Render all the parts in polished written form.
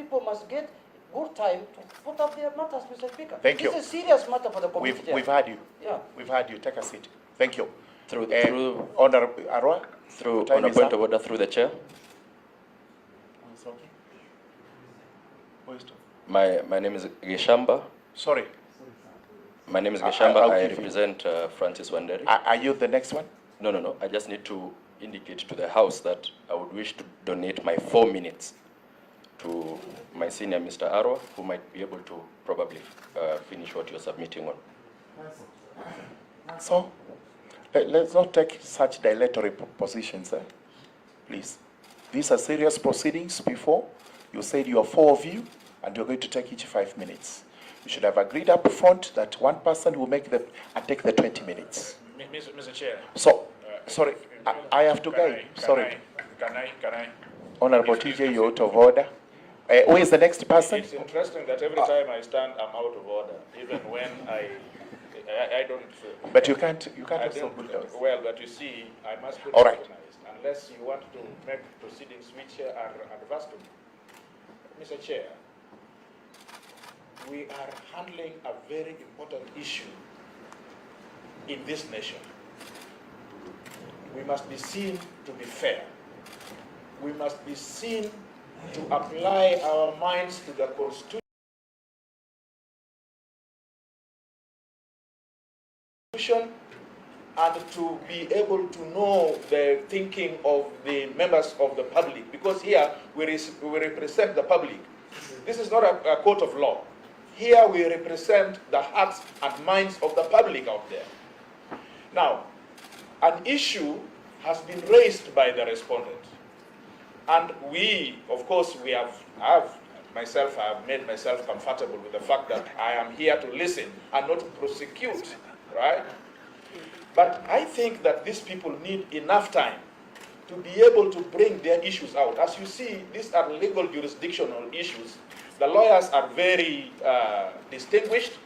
people must get good time to put up their matters, Mr. Speaker. Thank you. This is a serious matter for the community. We've had you. Yeah. We've had you. Take a seat. Thank you. Through Honorable Arwa. on a point of order, through the chair. My name is Geshamba. Sorry. My name is Geshamba. I represent Francis Wanderi. Are you the next one? No. I just need to indicate to the House that I would wish to donate my 4 minutes to my senior, Mr. Arwa, who might be able to probably finish what you're submitting on. So, let's not take such dilatory positions, please. These are serious proceedings. Before, you said you are 4 of you, and you're going to take each 5 minutes. You should have agreed up front that one person will make the and take the 20 minutes. Mr. Chair. So, sorry, I have to guide. Sorry. Can I? Honorable TJ, you're out of order. Who is the next person? It's interesting that every time I stand, I'm out of order, even when I don't. But you can't also bulldoze. Well, but you see, I must be all right. recognized, unless you want to make proceedings which are adverse to me. Mr. Chair, we are handling a very important issue in this nation. We must be seen to be fair. We must be seen to apply our minds to the Constitution and to be able to know the thinking of the members of the public, because here we represent the public. This is not a court of law. Here we represent the hearts and minds of the public out there. Now, an issue has been raised by the respondent. And we, of course, I have made myself comfortable with the fact that I am here to listen and not to prosecute, right? But I think that these people need enough time to be able to bring their issues out. As you see, these are legal jurisdictional issues. The lawyers are very distinguished.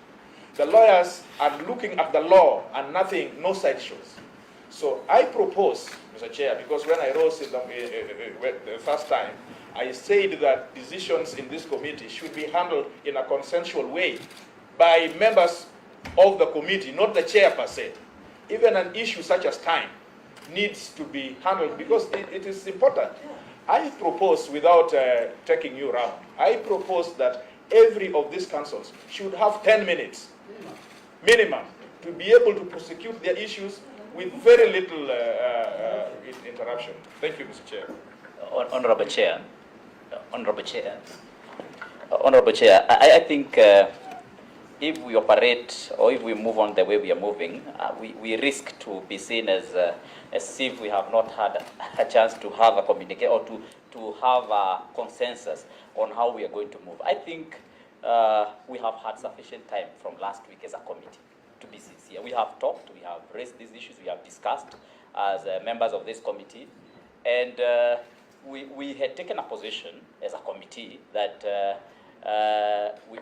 The lawyers are looking at the law and nothing, no side shows. So I propose, Mr. Chair, because when I rose in the first time, I said that decisions in this committee should be handled in a consensual way by members of the committee, not the chair per se. Even an issue such as time needs to be handled because it is important. I propose, without taking you around, I propose that every of these councils should have 10 minutes minimum to be able to prosecute their issues with very little interruption. Thank you, Mr. Chair. Honorable Chair, I think if we operate or if we move on the way we are moving, we risk to be seen as if we have not had a chance to have a communication or to have a consensus on how we are going to move. I think we have had sufficient time from last week as a committee to be sincere. We have talked, we have raised these issues, we have discussed as members of this committee, and we had taken a position as a committee that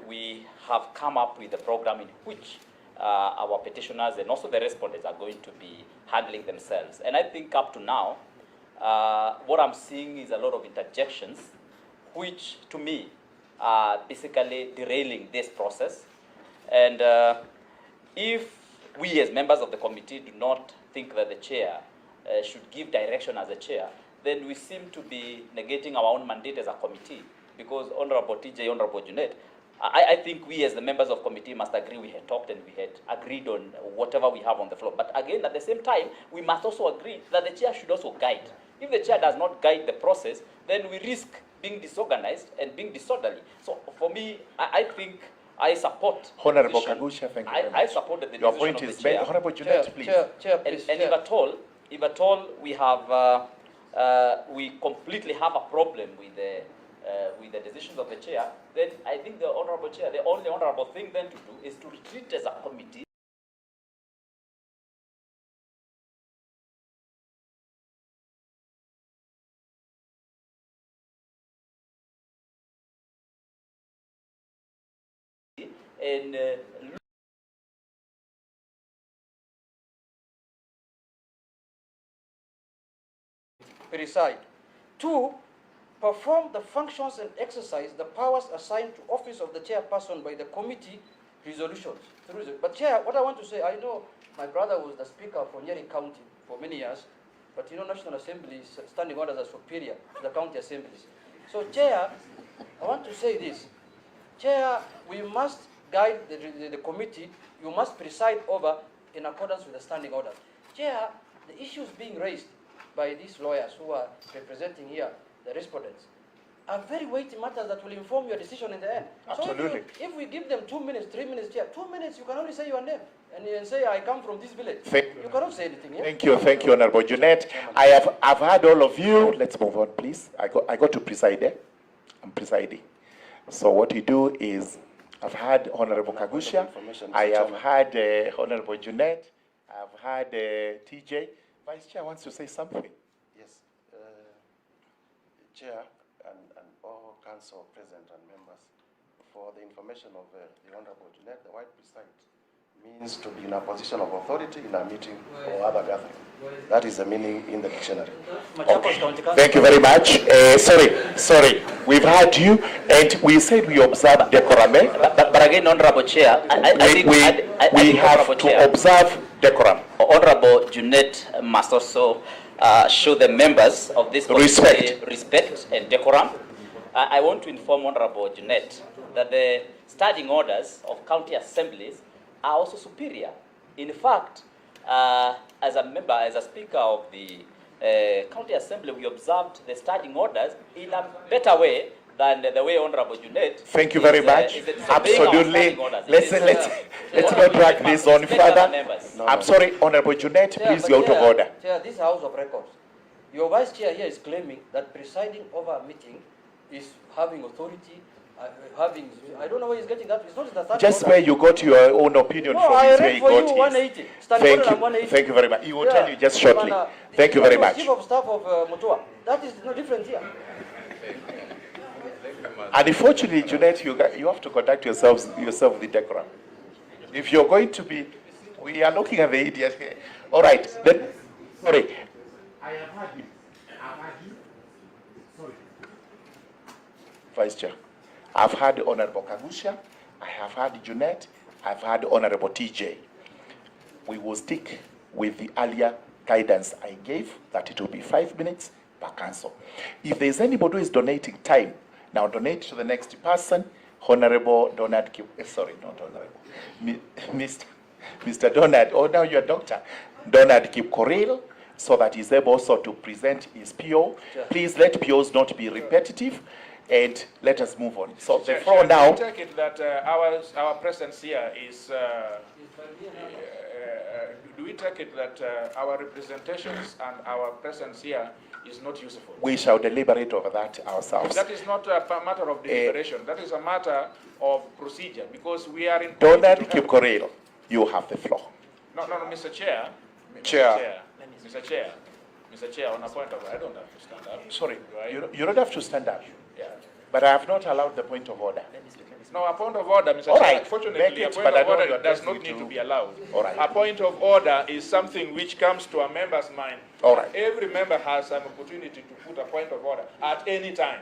we have come up with a program in which our petitioners and also the respondents are going to be handling themselves. And I think up to now, what I'm seeing is a lot of interjections, which to me are basically derailing this process. And if we as members of the committee do not think that the chair should give direction as a chair, then we seem to be negating our own mandate as a committee. Because Honorable TJ, Honorable Junet, I think we as the members of committee must agree we had talked and we had agreed on whatever we have on the floor. But again, at the same time, we must also agree that the chair should also guide. If the chair does not guide the process, then we risk being disorganized and being disorderly. So for me, I think I support Honorable Kagusha, thank you. I support the decision Your point of is the chair. Honorable Junet, please. Chair, please. And if at all we have, we completely have a problem with the decisions of the chair, then I think the honorable chair, the only honorable thing then to do is to retreat as a committee. And Preside. Two, perform the functions and exercise the powers assigned to office of the chairperson by the committee resolutions. But Chair, what I want to say, I know my brother was the speaker for Nyeri County for many years, but you know National Assembly standing orders are superior to the county assemblies. So Chair, I want to say this. Chair, we must guide the committee, you must preside over in accordance with the standing orders. Chair, the issues being raised by these lawyers who are representing here the respondents are very weighty matters that will inform your decision in the end. Absolutely. So if we give them 2 minutes, 3 minutes, Chair, 2 minutes, you can only say your name and say, I come from this village. You cannot say anything. Yeah? Thank you, Honorable Jeanette. I've heard all of you. Let's move on, please. I got to preside. I'm presiding. So what we do is, I've had Honorable Kagusha, I have had Honorable Jeanette, I've had TJ. Vice Chair wants to say something. Yes, Chair and all council present and members, for the information of the Honorable Jeanette, the white preside means to be in a position of authority in a meeting or other gathering. That is the meaning in the dictionary. Okay. Thank you very much. Sorry, we've had you, and we said we observe decorum. But again, Honorable Chair, we have to observe decorum. Honorable Jeanette must also show the members of this committee respect and decorum. I want to inform Honorable Jeanette that the standing orders of county assemblies are also superior. In fact, as a member, as a speaker of the county assembly, we observed the standing orders in a better way than the way Honorable Jeanette. Thank you very much. Absolutely. Let's not drag this on further. No. I'm sorry, Honorable Jeanette, please go out of order. Chair, this House of Records, your Vice Chair here is claiming that presiding over a meeting is having authority. I don't know where he's getting that. It's not in the third Just order. where you got your own opinion from I is where read you for got you 180. Thank you very much. He will tell you just shortly. Thank you very much. Chief of Staff of Mutua. That is no different here. And unfortunately, Jeanette, you have to conduct yourself with decorum. If you're going to be, we are looking at the idiot here. All right, then, sorry. I have had you. Sorry. Vice Chair. I've had Honorable Kagusha, I have had Jeanette, I've had Honorable TJ. We will stick with the earlier guidance I gave, that it will be 5 minutes per council. If there's anybody who is donating time, now donate to the next person. Honorable Donald sorry, not Honorable, Mr. Donald, oh now you're Dr. Donald Kipkoril, so that he's able also to present his PO. Please let POs not be repetitive. And let us move on. So the floor now. Do we take it that our presence here is? Do we take it that our representations and our presence here is not useful? We shall deliberate over that ourselves. That is not a matter of deliberation. That is a matter of procedure, because we are in. Donald Kipkoril, you have the floor. No, Mr. Chair. Mr. Chair, on a point of, I don't have to stand up. Sorry, you don't have to stand up. Yeah. But I have not allowed the point of order. No, a point of order, Mr. All Chair, right. unfortunately, a point of order does not need to be allowed. All right. A point of order is something which comes to a member's mind. All right. Every member has an opportunity to put a point of order at any time.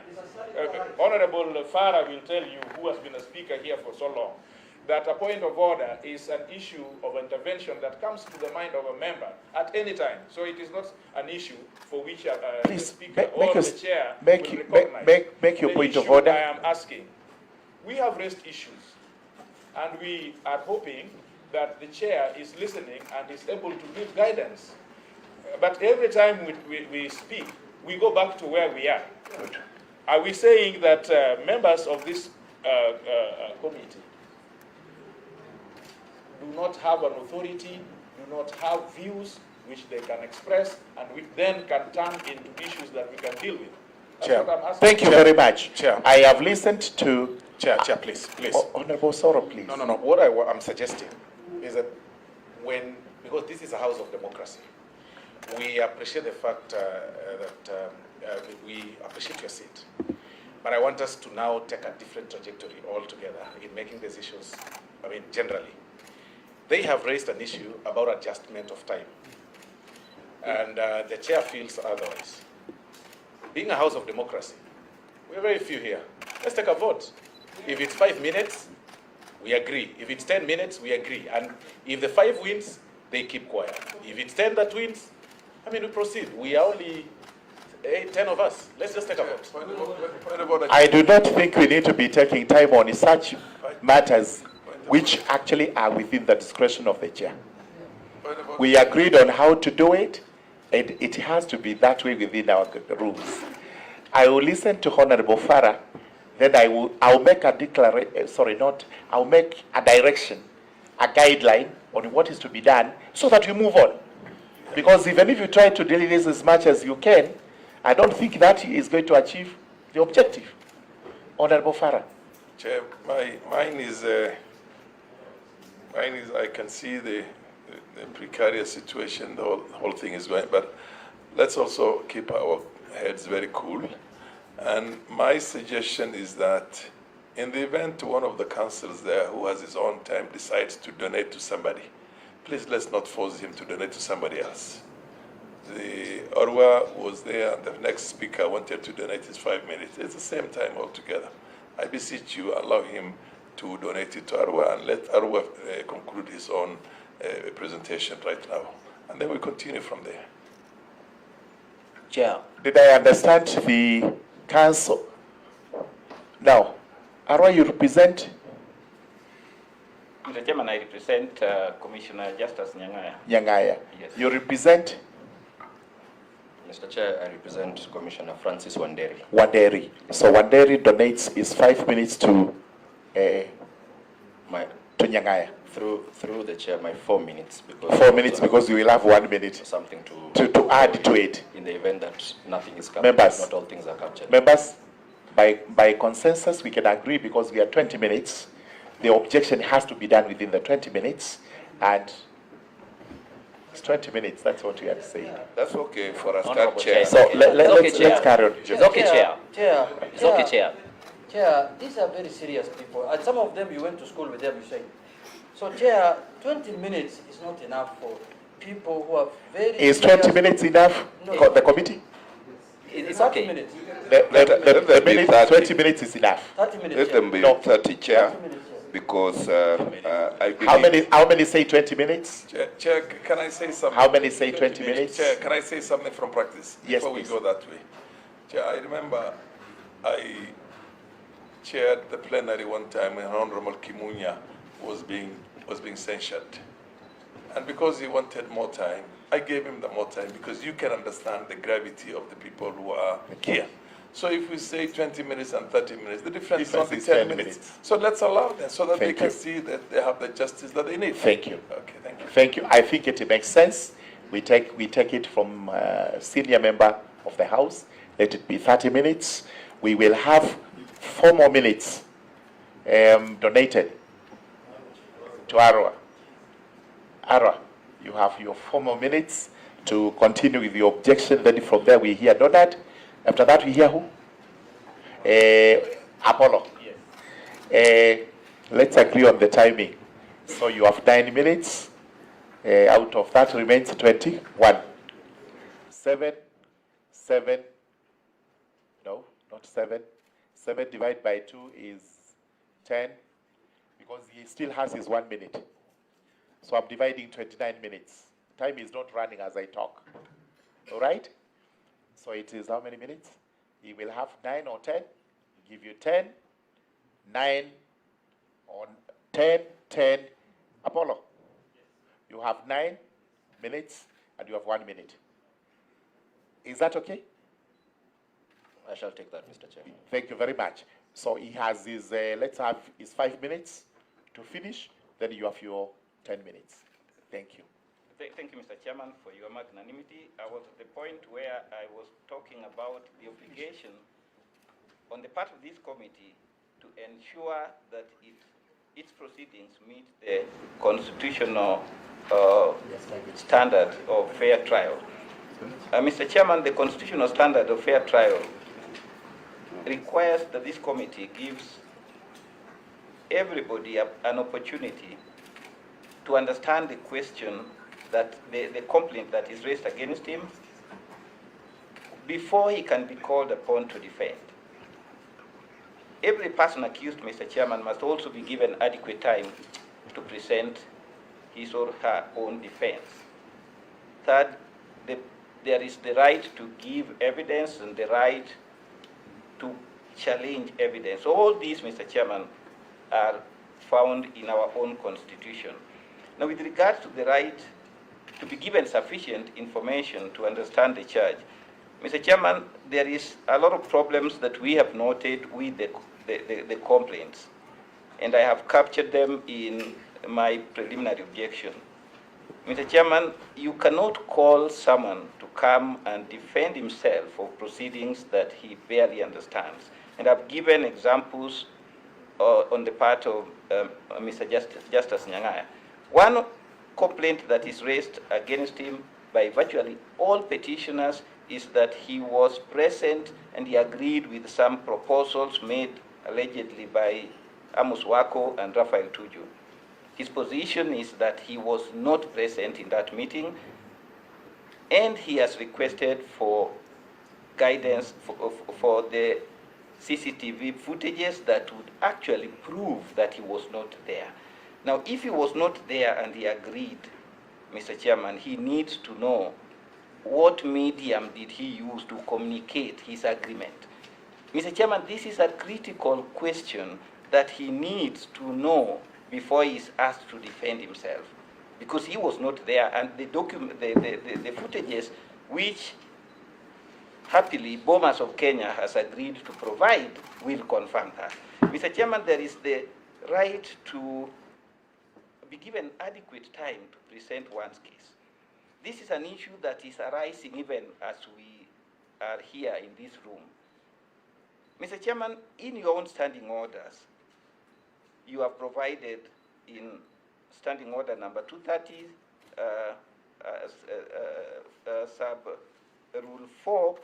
Honorable Farah will tell you, who has been a speaker here for so long, that a point of order is an issue of intervention that comes to the mind of a member at any time. So it is not an issue for which the speaker or the chair will recognize. Make your point of order. I am asking. We have raised issues, and we are hoping that the chair is listening and is able to give guidance. But every time we speak, we go back to where we are. Good. Are we saying that members of this committee do not have an authority, do not have views which they can express, and which then can turn into issues that we can deal with? That's Chair, what I'm asking. thank you very much. Chair. I have listened to... Chair, please. Honorable Soro, please. No. What I'm suggesting is that because this is a house of democracy, we appreciate the fact that we appreciate your seat. But I want us to now take a different trajectory altogether in making decisions, generally. They have raised an issue about adjustment of time. And the chair feels otherwise. Being a house of democracy, We're very few here. Let's take a vote. If it's 5 minutes, we agree. If it's 10 minutes, we agree. And if the 5 wins, they keep quiet. If it's 10 that wins, I mean, we proceed. We are only 10 of us. Let's just take a vote. I do not think we need to be taking time on such matters which actually are within the discretion of the chair. We agreed on how to do it, and it has to be that way within our rules. I will listen to Honorable Farah, then I'll make a declaration, I'll make a direction, a guideline on what is to be done so that we move on. Because even if you try to delay this as much as you can, I don't think that is going to achieve the objective. Honorable Farah. Chair, mine is I can see the precarious situation the whole thing is going, but let's also keep our heads very cool. And my suggestion is that in the event one of the councillors there who has his own time decides to donate to somebody, please let's not force him to donate to somebody else. The Arwa was there and the next speaker wanted to donate his 5 minutes. It's the same time altogether. I beseech you, allow him to donate it to Arwa and let Arwa conclude his own presentation right now. And then we continue from there. Chair. Did I understand the council? Now, Arwa, you represent? Mr. Chairman, I represent Commissioner Justice Nyangaya. Nyangaya. Yes. You represent? Mr. Chair, I represent Commissioner Francis Wanderi. Wanderi. So Wanderi donates his 5 minutes to Nyangaya. Through the chair, my 4 minutes. Because 4 minutes because you will have 1 minute something to add to it. In the event that nothing is captured, Members, not all things are captured. Members, by consensus, we can agree because we are 20 minutes. The objection has to be done within the 20 minutes, and it's 20 minutes. That's what we are saying. That's okay for us, Honorable Chair. So let's carry on. It's okay, Chair. It's okay, Chair. Chair, these are very serious people. And some of them, you went to school with them, you say. So, Chair, 20 minutes is not enough for people who are very... Is 20 minutes enough, No. the committee? It's 30 okay. minutes. The minute, 20 minutes is enough. 30 minutes, Let them be No. 30, Chair, 30 minutes, yes. because I believe... How many say 20 minutes? Chair, can I say something? How many say 20 minutes? Chair, can I say something from practice? Yes, before we please. go that way? Chair, I remember I chaired the plenary one time when Honorable Kimunya was being censured. And because he wanted more time, I gave him the more time because you can understand the gravity of the people who are here. So if we say 20 minutes and 30 minutes, the difference is only 10 minutes. So let's allow them so that they can see that they have the justice that they need. Thank you. Okay, thank you. Thank you. I think it makes sense. We take it from senior member of the House. Let it be 30 minutes. We will have 4 more minutes donated to Arwa. Arwa, you have your 4 more minutes to continue with the objection. Then from there we hear Donald. After that we hear who? Apollo. Yes. Let's agree on the timing. So you have 9 minutes. Out of that remains 21. 7. No, not 7. 7 divided by 2 is 10. Because he still has his 1 minute. So I'm dividing 29 minutes. Time is not running as I talk. All right? So it is how many minutes? He will have 9 or 10. Give you 10, 9, on 10, 10. Apollo, you have 9 minutes and you have 1 minute. Is that okay? I shall take that, Mr. Chair. Thank you very much. So he has his, let's have his 5 minutes to finish. Then you have your 10 minutes. Thank you. Thank you, Mr. Chairman, for your magnanimity. I was at the point where I was talking about the obligation on the part of this committee to ensure that its proceedings meet the constitutional standard of fair trial. Mr. Chairman, the constitutional standard of fair trial requires that this committee gives everybody an opportunity to understand the question that the complaint that is raised against him before he can be called upon to defend. every person accused, Mr. Chairman, must also be given adequate time to present his or her own defense. Third, there is the right to give evidence and the right to challenge evidence. All these, Mr. Chairman, are found in our own constitution. Now, with regard to the right to be given sufficient information to understand the charge, Mr. Chairman, there is a lot of problems that we have noted with the complaints, and I have captured them in my preliminary objection. Mr. Chairman, you cannot call someone to come and defend himself of proceedings that he barely understands. And I've given examples on the part of Mr. Justice Nyang'aya. One complaint that is raised against him by virtually all petitioners is that he was present and he agreed with some proposals made allegedly by Amos Wako and Raphael Tuju. His position is that he was not present in that meeting, and he has requested for guidance for the CCTV footages that would actually prove that he was not there. Now, if he was not there and he agreed, Mr. Chairman, he needs to know what medium did he use to communicate his agreement. Mr. Chairman, this is a critical question that he needs to know before he is asked to defend himself, because he was not there, and the footages which happily Bomas of Kenya has agreed to provide will confirm that. Mr. Chairman, there is the right to be given adequate time to present one's case. This is an issue that is arising even as we are here in this room. Mr. Chairman, in your own standing orders, you have provided in standing order number 230, sub rule 4,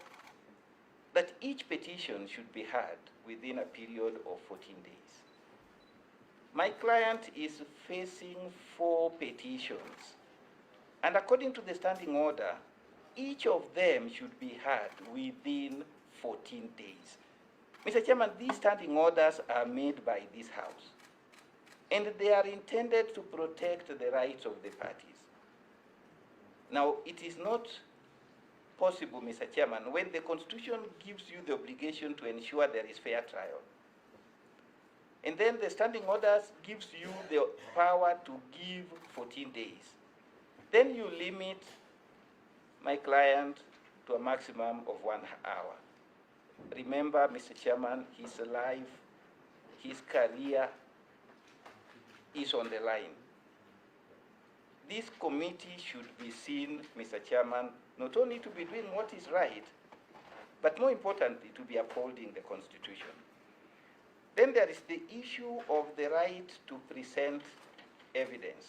that each petition should be heard within a period of 14 days. My client is facing 4 petitions, and according to the standing order, each of them should be heard within 14 days. Mr. Chairman, these standing orders are made by this House, and they are intended to protect the rights of the parties. Now, it is not possible, Mr. Chairman, when the Constitution gives you the obligation to ensure there is fair trial, and then the standing orders gives you the power to give 14 days. Then you limit my client to a maximum of 1 hour. Remember, Mr. Chairman, his life, his career is on the line. This committee should be seen, Mr. Chairman, not only to be doing what is right, but more importantly, to be upholding the Constitution. Then there is the issue of the right to present evidence.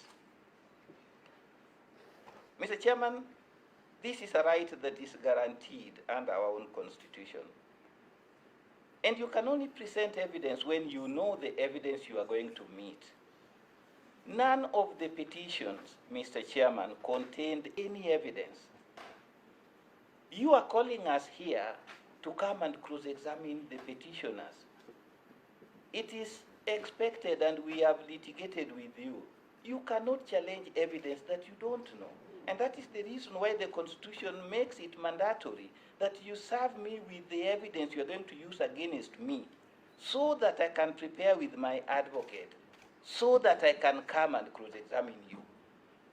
Mr. Chairman, this is a right that is guaranteed under our own Constitution. And you can only present evidence when you know the evidence you are going to meet. None of the petitions, Mr. Chairman, contained any evidence. You are calling us here to come and cross-examine the petitioners. It is expected, and we have litigated with you. You cannot challenge evidence that you don't know. And that is the reason why the Constitution makes it mandatory that you serve me with the evidence you are going to use against me, so that I can prepare with my advocate, so that I can come and cross-examine you.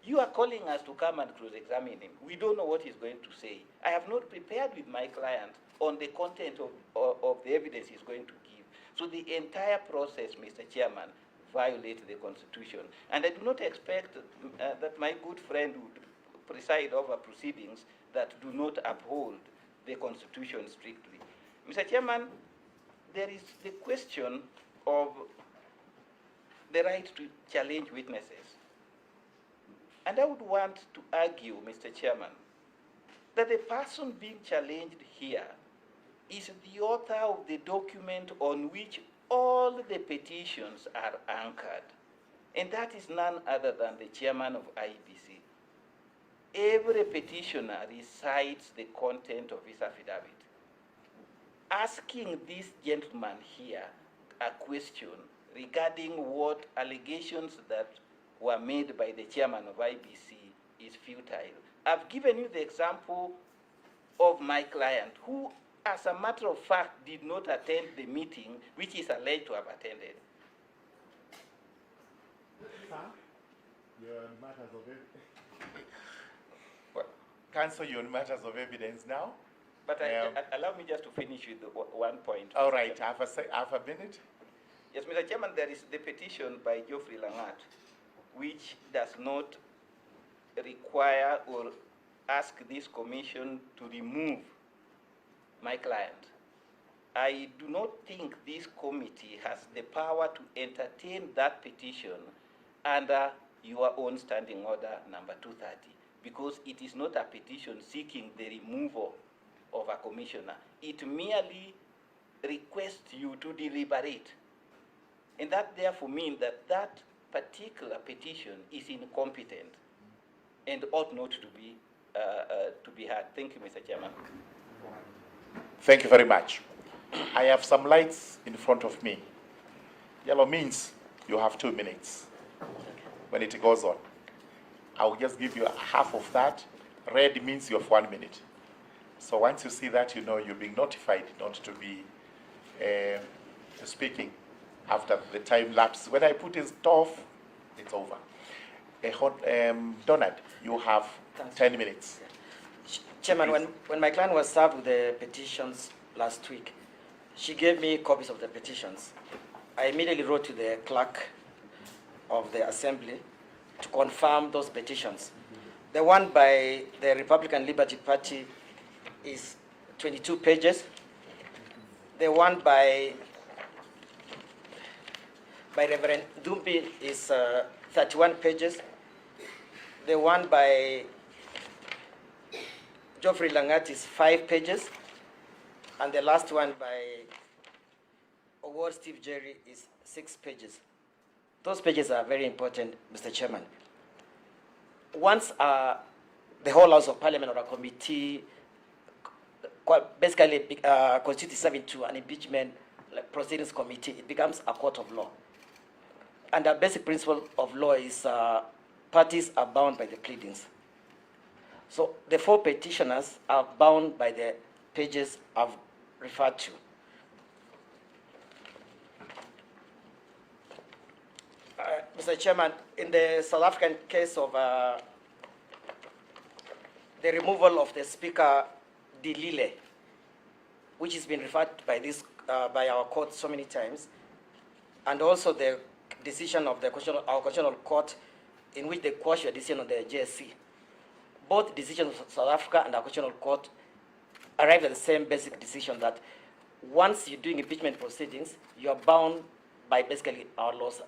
You are calling us to come and cross-examine him. We don't know what he's going to say. I have not prepared with my client on the content of the evidence he's going to give. So the entire process, Mr. Chairman, violates the Constitution. And I do not expect that my good friend would preside over proceedings that do not uphold the Constitution strictly. Mr. Chairman, there is the question of the right to challenge witnesses. And I would want to argue, Mr. Chairman, that the person being challenged here is the author of the document on which all the petitions are anchored. And that is none other than the chairman of Iebc. Every petitioner recites the content of his affidavit. Asking this gentleman here, a question regarding what allegations that were made by the chairman of IBC is futile. I've given you the example of my client who, as a matter of fact, did not attend the meeting which is alleged to have attended. You're on matters of evidence. Well, cancel your matters of evidence now. But allow me just to finish with one point. All right, I have a minute. Yes, Mr. Chairman, there is the petition by Geoffrey Langat, which does not require or ask this commission to remove my client. I do not think this committee has the power to entertain that petition under your own standing order number 230, because it is not a petition seeking the removal of a commissioner. It merely requests you to deliberate. And that therefore means that that particular petition is incompetent and ought not to be heard. Thank you, Mr. Chairman. Thank you very much. I have some lights in front of me. Yellow means you have 2 minutes when it goes on. I will just give you half of that. Red means you have 1 minute. So once you see that, you know you're being notified not to be speaking after the time lapse. When I put it off, it's over. Donald, you have 10 minutes. Chairman, when my client was served with the petitions last week, she gave me copies of the petitions. I immediately wrote to the clerk of the assembly to confirm those petitions. The one by the Republican Liberty Party is 22 pages. The one by Reverend Dumbi is 31 pages. The one by Geoffrey Langat is 5 pages. And the last one by Award Steve Jerry is 6 pages. Those pages are very important, Mr. Chairman. Once the whole House of Parliament or a committee basically constitutes itself into an impeachment proceedings committee, it becomes a court of law. And the basic principle of law is parties are bound by the pleadings. So the 4 petitioners are bound by the pages I've referred to. Mr. Chairman, in the South African case of the removal of the Speaker Dilile, which has been referred by by our court so many times, and also the decision of our constitutional court in which they quashed a decision on the JSC. Both decisions of South Africa and our constitutional court arrived at the same basic decision that once you're doing impeachment proceedings, you are bound by basically our laws.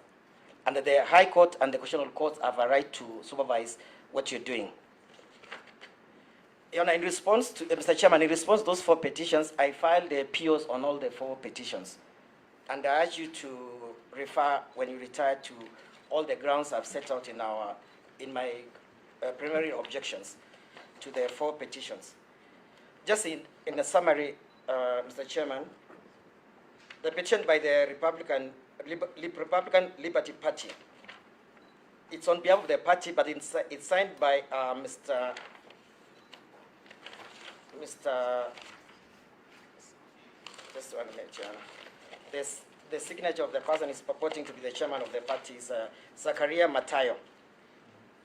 And the High Court and the constitutional courts have a right to supervise what you're doing. In response to, Mr. Chairman, in response to those 4 petitions, I filed the POs on all the 4 petitions. And I urge you to refer, when you retire, to all the grounds I've set out in my preliminary objections to the 4 petitions. Just in a summary, Mr. Chairman, the petition by the Republican Liberty Party, it's on behalf of the party, but it's signed by Mr. Just 1 minute, Chairman. The signature of the person is purporting to be the chairman of the party is Zakaria Matayo.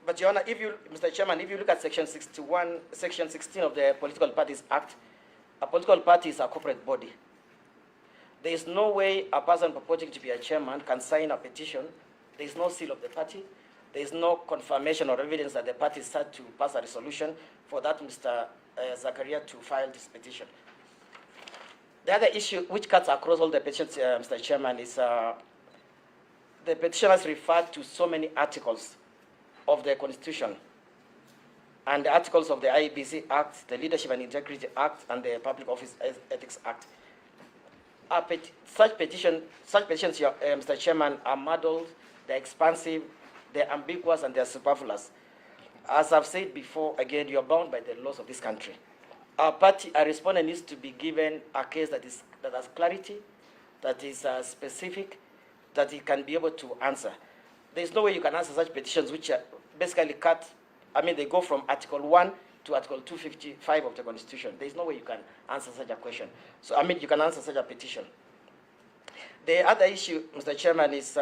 But Your Honor, Mr. Chairman, if you look at Section 16 of the Political Parties Act, a political party is a corporate body. There is no way a person purporting to be a chairman can sign a petition. There is no seal of the party. There is no confirmation or evidence that the party sought to pass a resolution for that Mr. Zakaria to file this petition. The other issue which cuts across all the petitions, Mr. Chairman, is the petitioners referred to so many articles of the Constitution and the articles of the Iebc Act, the Leadership and Integrity Act, and the Public Office Ethics Act. Such petitions, Mr. Chairman, are muddled, they're expansive, they're ambiguous, and they're superfluous. As I've said before, again, you're bound by the laws of this country. Our respondent needs to be given a case that has clarity, that is specific, that he can be able to answer. There's no way you can answer such petitions which are basically cut. I mean, they go from Article 1 to Article 255 of the Constitution. There's no way you can answer such a question. So, I mean, you can answer such a petition. The other issue, Mr. Chairman, is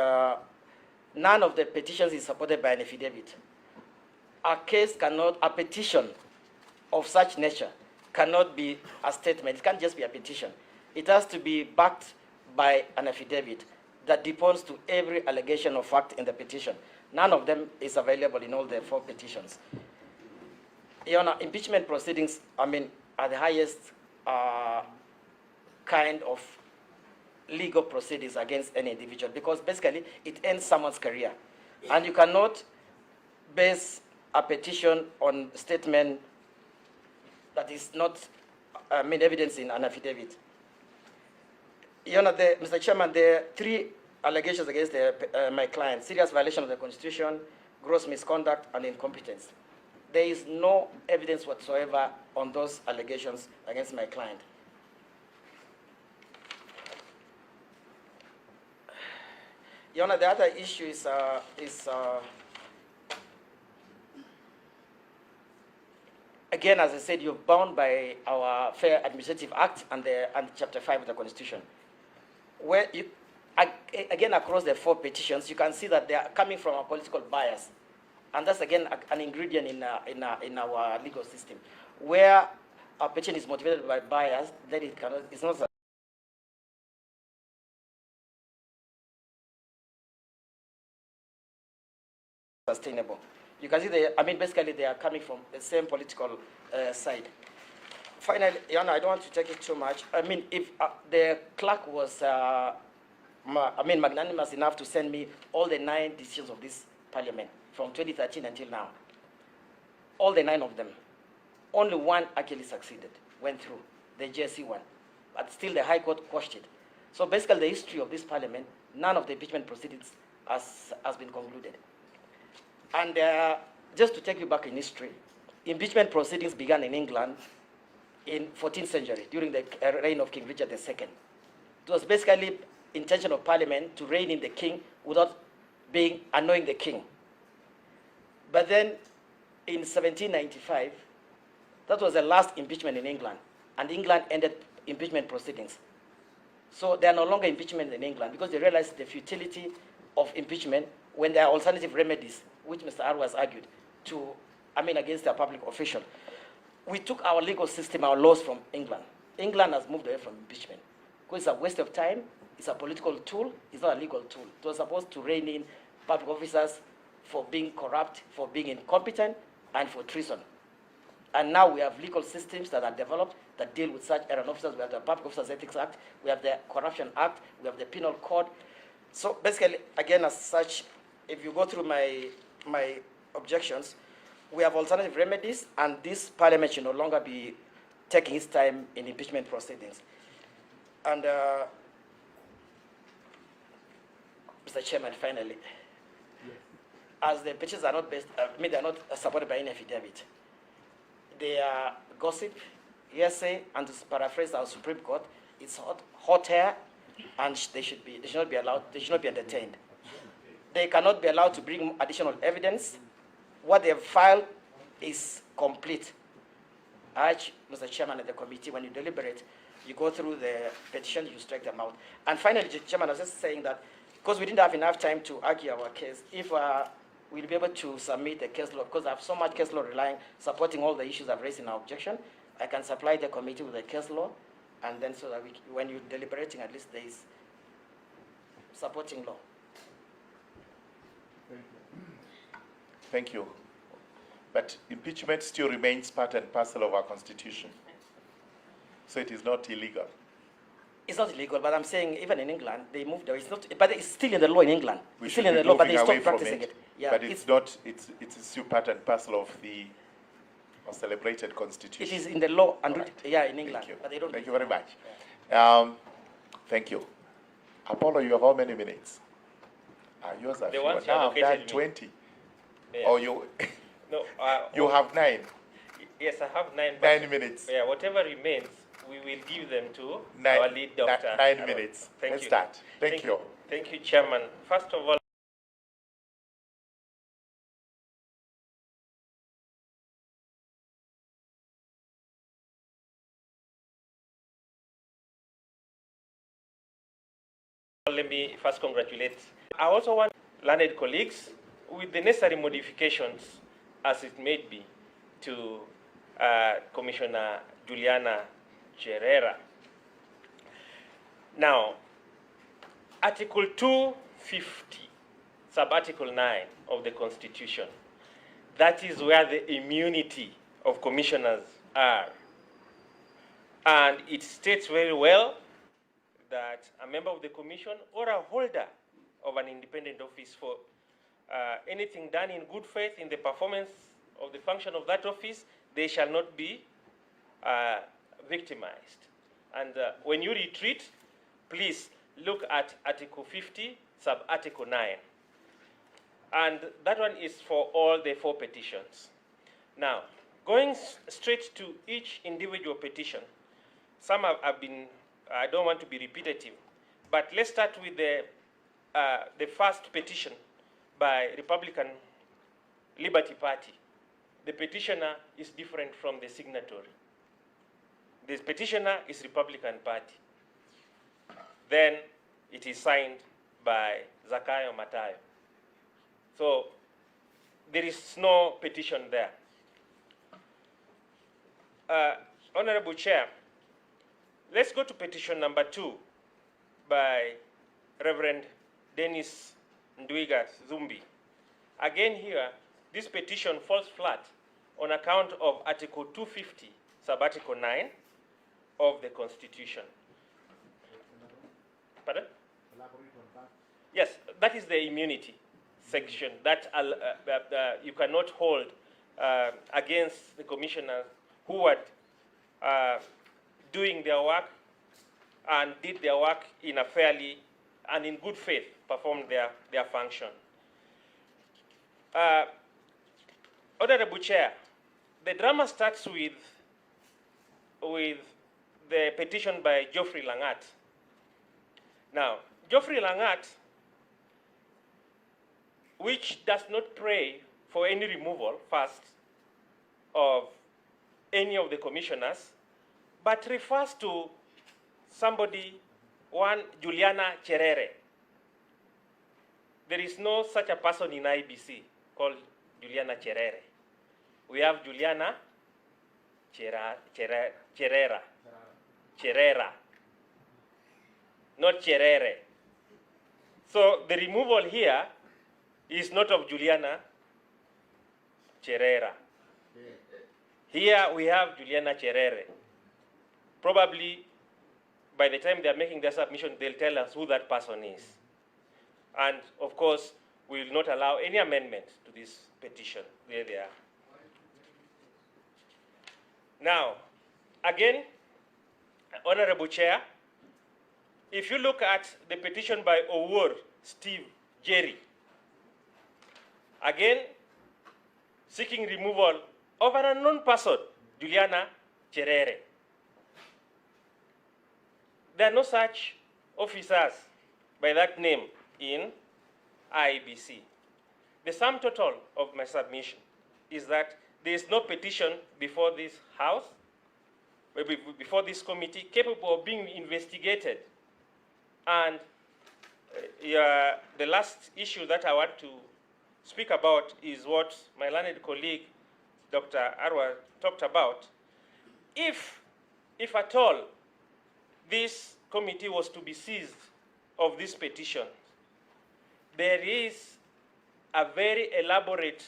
none of the petitions is supported by an affidavit. A petition of such nature cannot be a statement. It can't just be a petition. It has to be backed by an affidavit that deposits to every allegation of fact in the petition. None of them is available in all the 4 petitions. Your Honor, impeachment proceedings, I mean, are the highest kind of legal proceedings against any individual, because basically it ends someone's career. And you cannot base a petition on statement that is not evidence in an affidavit. Your Honor, Mr. Chairman, there are 3 allegations against my client: serious violation of the Constitution, gross misconduct, and incompetence. There is no evidence whatsoever on those allegations against my client. Your Honor, the other issue is again, as I said, you're bound by our Fair Administrative Act and Chapter 5 of the Constitution, where again, across the 4 petitions, you can see that they are coming from a political bias. And that's, again, an ingredient in our legal system. Where a petition is motivated by bias, then it's not sustainable. You can see, basically they are coming from the same political side. Finally, Your Honor, I don't want to take it too much. I mean, if the clerk was magnanimous enough to send me all the 9 decisions of this parliament from 2013 until now, all the 9 of them, only 1 actually succeeded, went through, the JSC one. But still the High Court quashed it. So basically the history of this parliament, none of the impeachment proceedings has been concluded. And just to take you back in history, impeachment proceedings began in England in 14th century during the reign of King Richard II. It was basically intention of Parliament to rein in the king without annoying the king. But then in 1795, that was the last impeachment in England, and England ended impeachment proceedings. So there are no longer impeachment in England because they realized the futility of impeachment when there are alternative remedies, which Mr. Arwa has argued, against a public official. We took our legal system, our laws from England. England has moved away from impeachment because it's a waste of time, it's a political tool, it's not a legal tool. It was supposed to rein in public officers for being corrupt, for being incompetent, and for treason. And now we have legal systems that are developed that deal with such errant officers. We have the Public Officers Ethics Act, we have the Corruption Act, we have the Penal Code. So basically, again, as such, if you go through my objections, we have alternative remedies, and this parliament should no longer be taking its time in impeachment proceedings. And Mr. Chairman, finally, as the petitions are not they're not supported by any affidavit. They are gossip, hearsay, and to paraphrase our Supreme Court, it's hot air, and they should not be allowed. They should not be entertained. They cannot be allowed to bring additional evidence. What they have filed is complete. I urge Mr. Chairman and the committee, when you deliberate, you go through the petition, you strike them out. And finally, Mr. Chairman, I was just saying that because we didn't have enough time to argue our case, if we'll be able to submit the case law, because I have so much case law supporting all the issues I've raised in our objection, I can supply the committee with the case law, and then so that when you're deliberating, at least there is supporting law. Thank you. But impeachment still remains part and parcel of our Constitution. So it is not illegal. It's not illegal, but I'm saying even in England, they moved away. It's not, but it's still in the law in England. It's still in the law, but they stopped practicing it. Yeah, but it's not, it's still part and parcel of the celebrated Constitution. It is in the law, and right. Yeah, in England. Thank you. But they don't. Thank you very much. Yeah. Thank you. Apollo, you have how many minutes? Yours are fewer. Now I've done 20. Yeah. Or you, no, you have 9. Yes, I have 9. 9 minutes. Yeah, whatever remains we will give them to Nine- our lead doctor. 9 minutes. Thank Let's you. start. Thank you. Thank you, Chairman. First of all, let me first congratulate. I also want learned colleagues with the necessary modifications as it may be to Commissioner Juliana Cherera. Now, Article 250, sub-article 9 of the Constitution, that is where the immunity of commissioners are. And it states very well that a member of the commission or a holder of an independent office for anything done in good faith in the performance of the function of that office, they shall not be victimized. And when you retreat, please look at Article 50, sub-article 9. And that one is for all the 4 petitions. Now, going straight to each individual petition, some have been, I don't want to be repetitive, but let's start with the first petition by Republican Liberty Party. The petitioner is different from the signatory. The petitioner is Republican Party. Then it is signed by Zakayo Matayo. So there is no petition there. Honorable Chair, let's go to petition number 2 by Reverend Dennis Ndwiga Zumbi. Again here, this petition falls flat on account of Article 250, sub-article 9 of the Constitution. Pardon? Yes, that is the immunity section that you cannot hold against the commissioners who are doing their work and did their work in a fairly and in good faith, performed their function. Honorable Chair, the drama starts with the petition by Geoffrey Langat. Now, Geoffrey Langat, which does not pray for any removal first of any of the commissioners, but refers to somebody, one Juliana Cherere. There is no such a person in IEBC called Juliana Cherere. We have Juliana Cherera, not Cherere. So the removal here is not of Juliana Cherera. Here we have Juliana Cherere. Probably by the time they are making their submission, they'll tell us who that person is. And of course, we will not allow any amendment to this petition. There they are. Now, again, Honorable Chair, if you look at the petition by Owur Steve Jerry, again, seeking removal of an unknown person, Juliana Cherere. There are no such officers by that name in IEBC. The sum total of my submission is that there is no petition before this House, before this committee, capable of being investigated. And the last issue that I want to speak about is what my learned colleague, Dr. Arwa, talked about. If at all this committee was to be seized of this petition, there is a very elaborate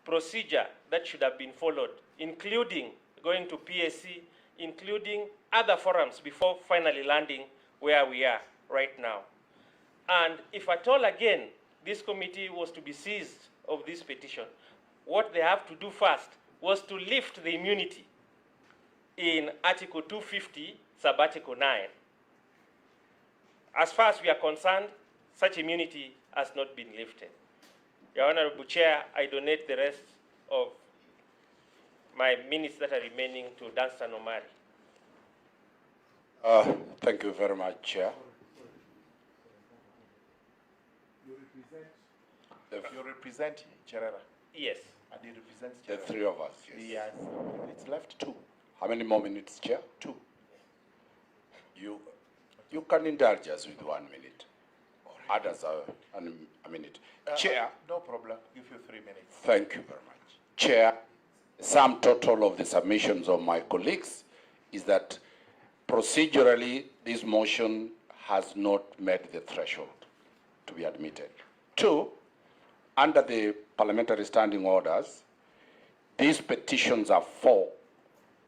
procedure that should have been followed, including going to PSC, including other forums before finally landing where we are right now. And if at all, again, this committee was to be seized of this petition, what they have to do first was to lift the immunity in Article 250, sub-article 9. As far as we are concerned, such immunity has not been lifted. Your Honorable Chair, I donate the rest of my minutes that are remaining to Danstan Omari. Thank you very much, Chair. You represent Cherera, Yes, and he represents the Cherera. three of us. Yes. It's left two. How many more minutes, Chair? Two. You can indulge us with 1 minute. Others are a minute. Chair, No problem. Give you 3 minutes. thank you very much. Chair, the sum total of the submissions of my colleagues is that procedurally this motion has not met the threshold to be admitted. 2, under the parliamentary standing orders, these petitions are 4.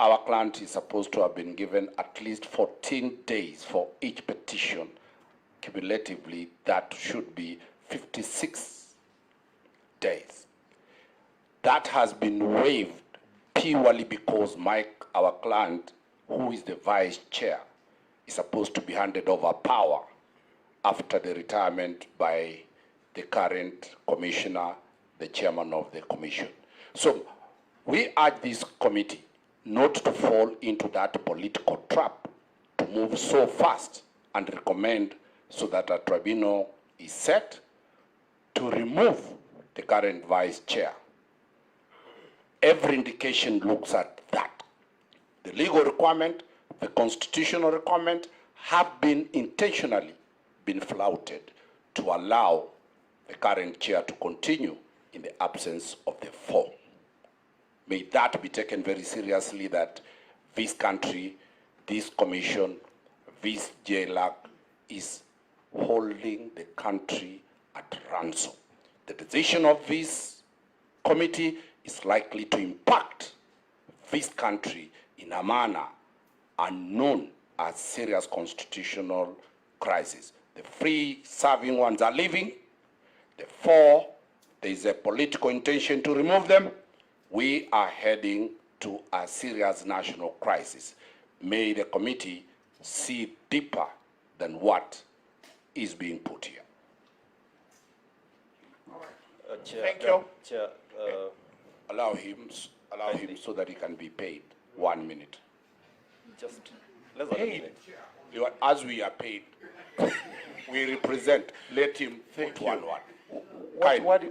Our client is supposed to have been given at least 14 days for each petition. Cumulatively, that should be 56 days. That has been waived purely because our client, who is the vice chair, is supposed to be handed over power after the retirement by the current commissioner, the chairman of the commission. So we urge this committee not to fall into that political trap, to move so fast, and recommend so that a tribunal is set to remove the current vice chair. Every indication looks at that. The legal requirement, the constitutional requirement have been intentionally been flouted to allow the current chair to continue in the absence of the 4. May that be taken very seriously, that this country, this commission, this JLAC is holding the country at ransom. The decision of this committee is likely to impact this country in a manner unknown as serious constitutional crisis. The free-serving ones are leaving. The 4, there is a political intention to remove them. We are heading to a serious national crisis. May the committee see deeper than what is being put here. Chair, Thank you. Chair, Allow him so that he can be paid 1 minute. just less than a minute. As we are paid, we represent. Let him put you. one word.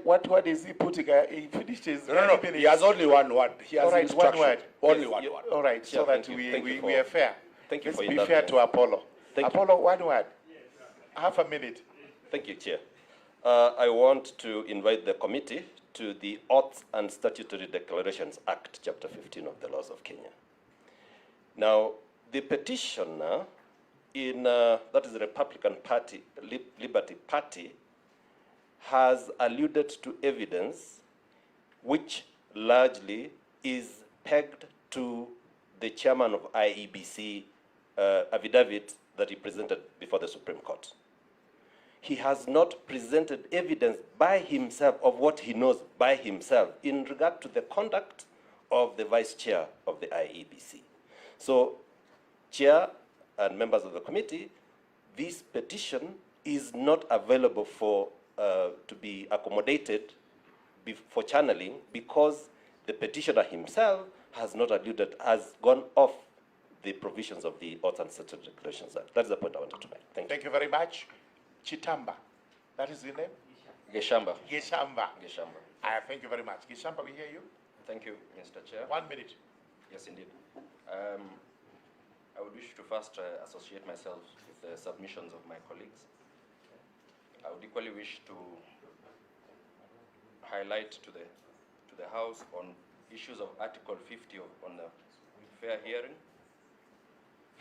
What word is he putting? He finished his No. minutes. He has only one word. He has All right, instruction. one word. Only one word. All right, Chair, so that thank you we are fair. Thank you Let's for be indulging. fair to Apollo. Thank you. Apollo, one word. Half a minute. Thank you, Chair. I want to invite the committee to the Oaths and Statutory Declarations Act, Chapter 15 of the Laws of Kenya. Now, the petitioner that is the Republican Party, Liberty Party, has alluded to evidence which largely is pegged to the chairman of IEBC affidavit that he presented before the Supreme Court. He has not presented evidence by himself of what he knows by himself in regard to the conduct of the vice chair of the IEBC. So, chair and members of the committee, this petition is not available to be accommodated for channeling because the petitioner himself has not alluded, has gone off the provisions of the Oaths and Statutory Declarations Act. That's the point I wanted to make. Thank you. Thank you very much. Chitamba. That is your name? Geshamba. Geshamba. Geshamba. Thank you very much. Geshamba, we hear you. Thank you, Mr. Chair. 1 minute. Yes, indeed. I would wish to first associate myself with the submissions of my colleagues. I would equally wish to highlight to the House on issues of Article 50 on the fair hearing,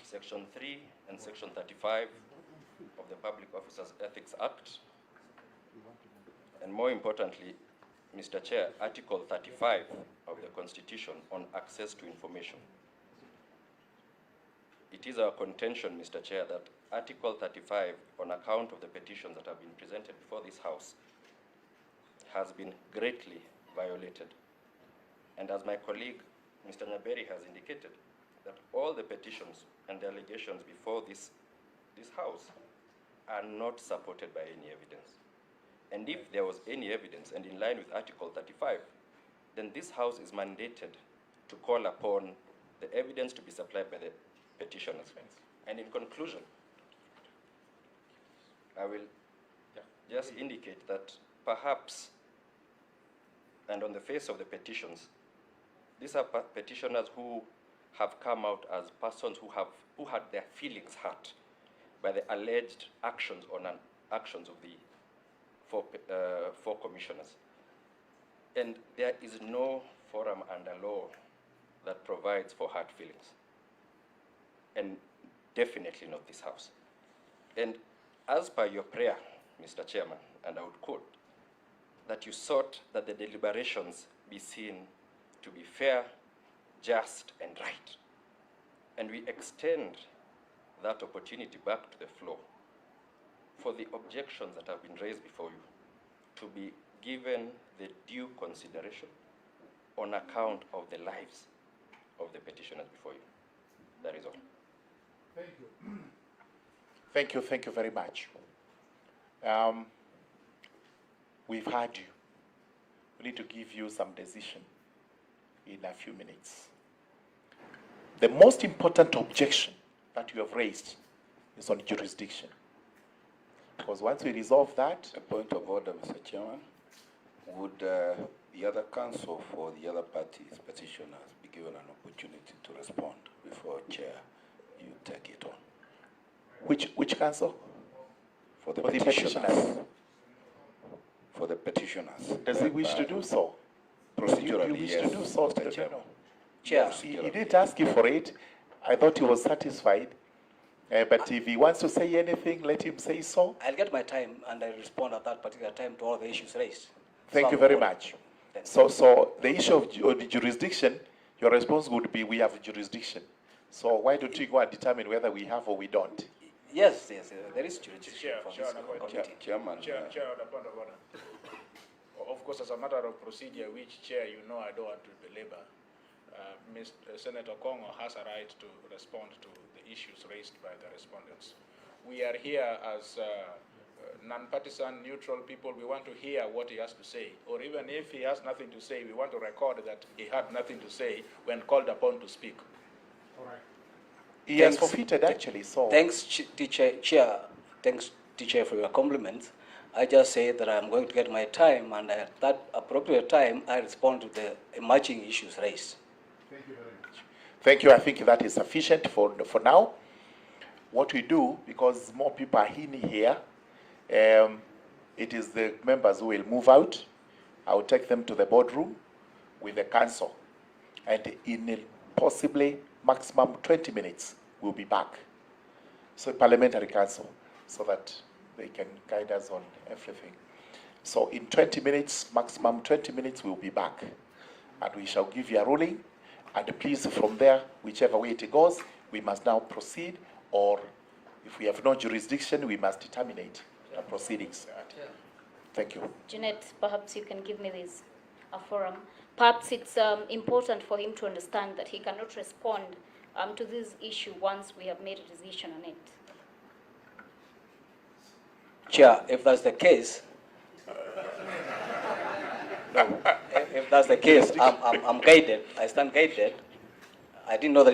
Section 3 and Section 35 of the Public Officers Ethics Act, and more importantly, Mr. Chair, Article 35 of the Constitution on access to information. It is our contention, Mr. Chair, that Article 35, on account of the petitions that have been presented before this House, has been greatly violated. And as my colleague, Mr. Nyaberi, has indicated, that all the petitions and the allegations before this House are not supported by any evidence. And if there was any evidence, and in line with Article 35, then this House is mandated to call upon the evidence to be supplied by the petitioners. And in conclusion, I will just indicate that perhaps, and on the face of the petitions, these are petitioners who have come out as persons who had their feelings hurt by the alleged actions actions of the four commissioners. And there is no forum under law that provides for hurt feelings, and definitely not this House. And as per your prayer, Mr. Chairman, and I would quote, that you sought that the deliberations be seen to be fair, just, and right. And we extend that opportunity back to the floor for the objections that have been raised before you to be given the due consideration on account of the lives of the petitioners before you. That is all. Thank you. Thank you very much. We've heard you. We need to give you some decision in a few minutes. The most important objection that you have raised is on jurisdiction. Because once we resolve that... A point of order, Mr. Chairman. Would the other counsel for the other parties, petitioners, be given an opportunity to respond before Chair, you take it on? Which counsel? For the petitioners. For the petitioners. Does he wish to do so? Procedurally, you wish yes, to do so, Mr. Chairman. Chair, he didn't ask you for it. I thought he was satisfied. But if he wants to say anything, let him say so. I'll get my time and I'll respond at that particular time to all the issues raised. Thank you very much. So the issue of the jurisdiction, your response would be we have jurisdiction. So why don't we go and determine whether we have or we don't? Yes, there is jurisdiction for this committee. Chairman. Chair, on the point of order. Of course, as a matter of procedure, which Chair, you know I don't want to belabor, Senator Kongo has a right to respond to the issues raised by the respondents. We are here as non-partisan, neutral people. We want to hear what he has to say. Or even if he has nothing to say, we want to record that he had nothing to say when called upon to speak. All right. He has forfeited, actually. So thanks, Chair. Thanks, Chair, for your compliments. I just say that I'm going to get my time, and at that appropriate time, I respond to the emerging issues raised. Thank you very much. Thank you. I think that is sufficient for now. What we do, because more people are in here, it is the members who will move out. I will take them to the boardroom with the council, and in possibly maximum 20 minutes, we'll be back. So parliamentary council, so that they can guide us on everything. So in 20 minutes, maximum 20 minutes, we'll be back. And we shall give you a ruling. And please, from there, whichever way it goes, we must now proceed, or if we have no jurisdiction, we must terminate the proceedings. Thank you. Jeanette, perhaps you can give me this a forum. Perhaps it's important for him to understand that he cannot respond to this issue once we have made a decision on it. Chair, if that's the case, if that's the case, I'm guided. I stand guided. I didn't know that